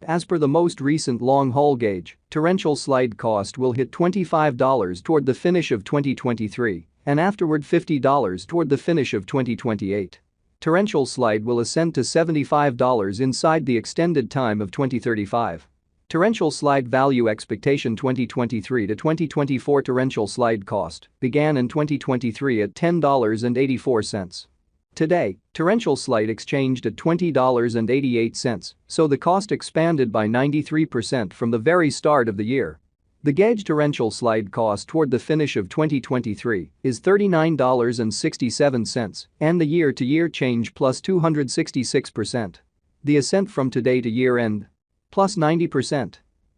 As per the most recent long-haul gauge, torrential slide cost will hit $25 toward the finish of 2023 and afterward $50 toward the finish of 2028. Torrential slide will ascend to $75 inside the extended time of 2035. Torrential slide value expectation 2023 to 2024 torrential slide cost began in 2023 at $10.84. Today, torrential slide exchanged at $20.88, so the cost expanded by 93% from the very start of the year. The gauge torrential slide cost toward the finish of 2023 is $39.67 and the year-to-year change plus 266%. The ascent from today to year-end plus 90%.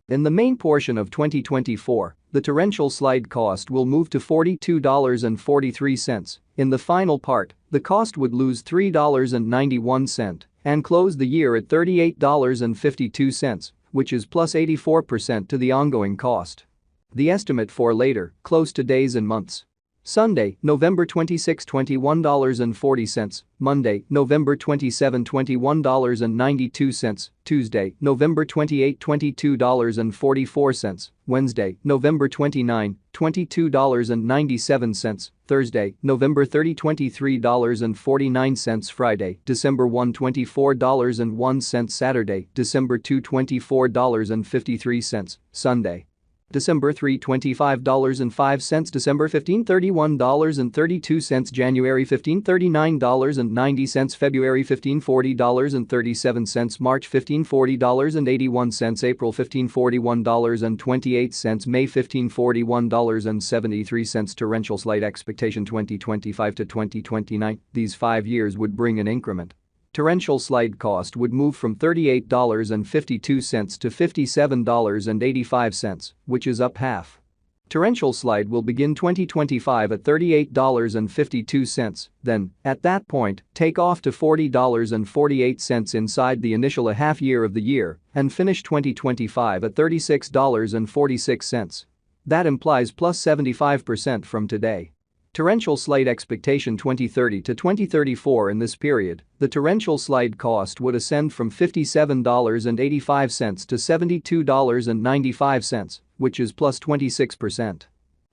In the main portion of 2024, the torrential slide cost will move to $42.43. In the final part, the cost would lose $3.91 and close the year at $38.52, which is plus 84% to the ongoing cost. The estimate for later, close to days and months. Sunday, November 26, $21.40. Monday, November 27, $21.92. Tuesday, November 28, $22.44. Wednesday, November 29, $22.97. Thursday, November 30, $23.49. Friday, December 1, $24.01. Saturday, December 2, $24.53. Sunday, December 3, $25.05. December 15, $31.32. January 15, $39.90. February 15, $40.37. March 15, $40.81. April 15, $41.28. May 15, $41.73. Torrential slide expectation 2025 to 2029. These 5 years would bring an increment. Torrential slide cost would move from $38.52 to $57.85, which is up half. Torrential slide will begin 2025 at $38.52, then, at that point, take off to $40.48 inside the initial half year of the year and finish 2025 at $36.46. That implies plus 75% from today. Torrential slide expectation 2030 to 2034. In this period, the torrential slide cost would ascend from $57.85 to $72.95, which is plus 26%.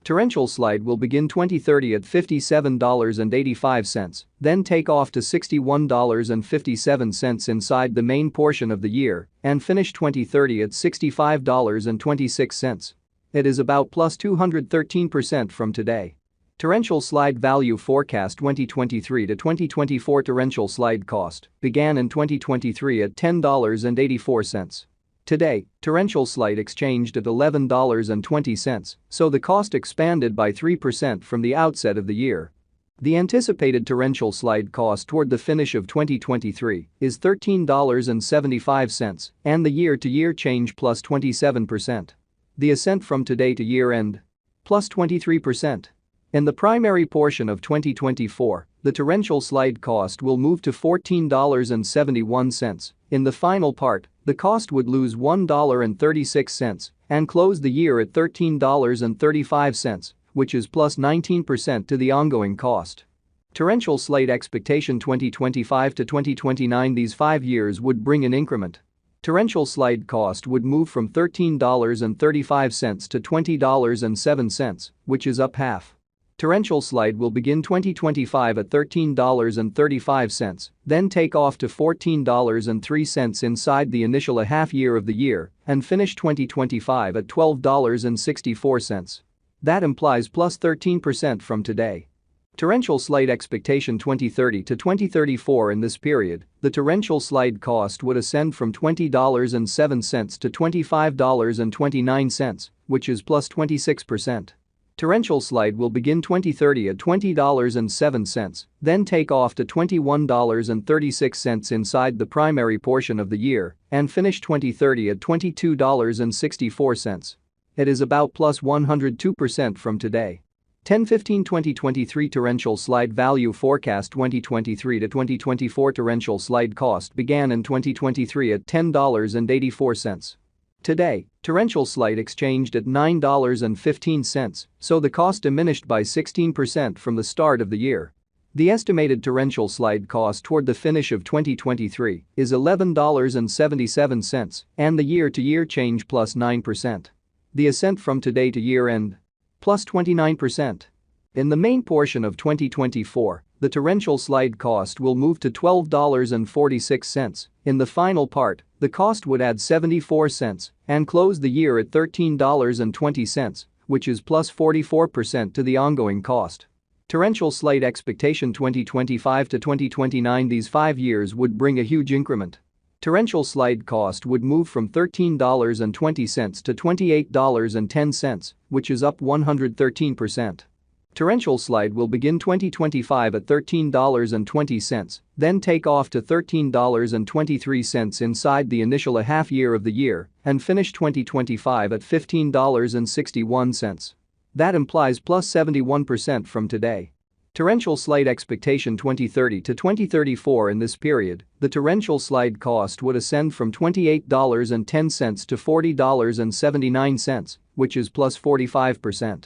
Torrential slide will begin 2030 at $57.85, then take off to $61.57 inside the main portion of the year and finish 2030 at $65.26. It is about plus 213% from today. Torrential slide value forecast 2023 to 2024. Torrential slide cost began in 2023 at $10.84. Today, torrential slide exchanged at $11.20, so the cost expanded by 3% from the outset of the year. The anticipated torrential slide cost toward the finish of 2023 is $13.75 and the year-to-year change plus 27%. The ascent from today to year-end plus 23%. In the primary portion of 2024, the torrential slide cost will move to $14.71. In the final part, the cost would lose $1.36 and close the year at $13.35, which is plus 19% to the ongoing cost. Torrential slide expectation 2025 to 2029. These 5 years would bring an increment. Torrential slide cost would move from $13.35 to $20.07, which is up half. Torrential slide will begin 2025 at $13.35, then take off to $14.03 inside the initial half year of the year and finish 2025 at $12.64. That implies plus 13% from today. Torrential slide expectation 2030 to 2034. In this period, the torrential slide cost would ascend from $20.07 to $25.29, which is plus 26%. Torrential slide will begin 2030 at $20.07, then take off to $21.36 inside the primary portion of the year and finish 2030 at $22.64. It is about plus 102% from today. 10-15-2023 torrential slide value forecast 2023 to 2024. Torrential slide cost began in 2023 at $10.84. Today, torrential slide exchanged at $9.15, so the cost diminished by 16% from the start of the year. The estimated torrential slide cost toward the finish of 2023 is $11.77 and the year-to-year change plus 9%. The ascent from today to year-end plus 29%. In the main portion of 2024, the torrential slide cost will move to $12.46. In the final part, the cost would add 74 cents and close the year at $13.20, which is plus 44% to the ongoing cost. Torrential slide expectation 2025 to 2029. These 5 years would bring a huge increment. Torrential slide cost would move from $13.20 to $28.10, which is up 113%. Torrential slide will begin 2025 at $13.20, then take off to $13.23 inside the initial half year of the year and finish 2025 at $15.61. That implies plus 71% from today. Torrential slide expectation 2030 to 2034. In this period, the torrential slide cost would ascend from $28.10 to $40.79, which is plus 45%.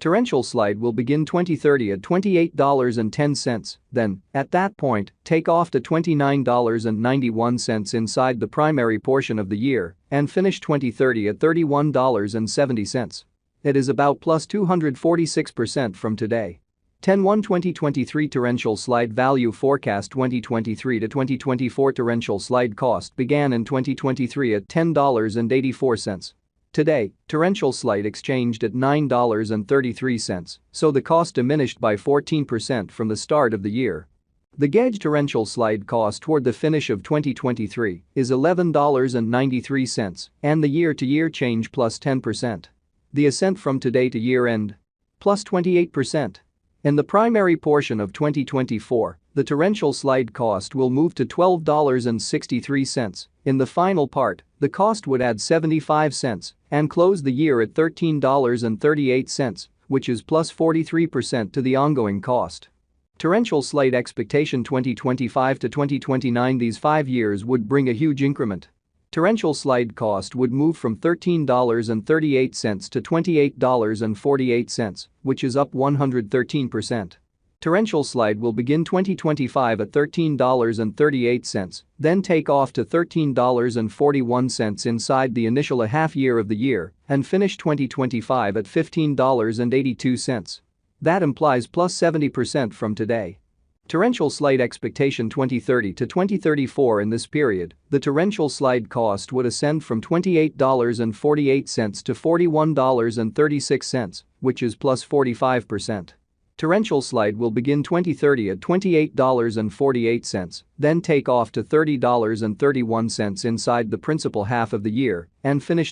Torrential slide will begin 2030 at $28.10, then, at that point, take off to $29.91 inside the primary portion of the year and finish 2030 at $31.70. It is about plus 246% from today. 10/1/2023 torrential slide value forecast 2023 to 2024 torrential slide cost began in 2023 at $10.84. Today, torrential slide exchanged at $9.33, so the cost diminished by 14% from the start of the year. The gauge torrential slide cost toward the finish of 2023 is $11.93 and the year-to-year change plus 10%. The ascent from today to year-end plus 28%. In the primary portion of 2024, the torrential slide cost will move to $12.63. In the final part, the cost would add 75 cents and close the year at $13.38, which is plus 43% to the ongoing cost. Torrential slide expectation 2025 to 2029. These 5 years would bring a huge increment. Torrential slide cost would move from $13.38 to $28.48, which is up 113%. Torrential slide will begin 2025 at $13.38, then take off to $13.41 inside the initial half year of the year and finish 2025 at $15.82. That implies plus 70% from today. Torrential slide expectation 2030 to 2034. In this period, the torrential slide cost would ascend from $28.48 to $41.36, which is plus 45%. Torrential slide will begin 2030 at $28.48, then take off to $30.31 inside the principal half of the year and finish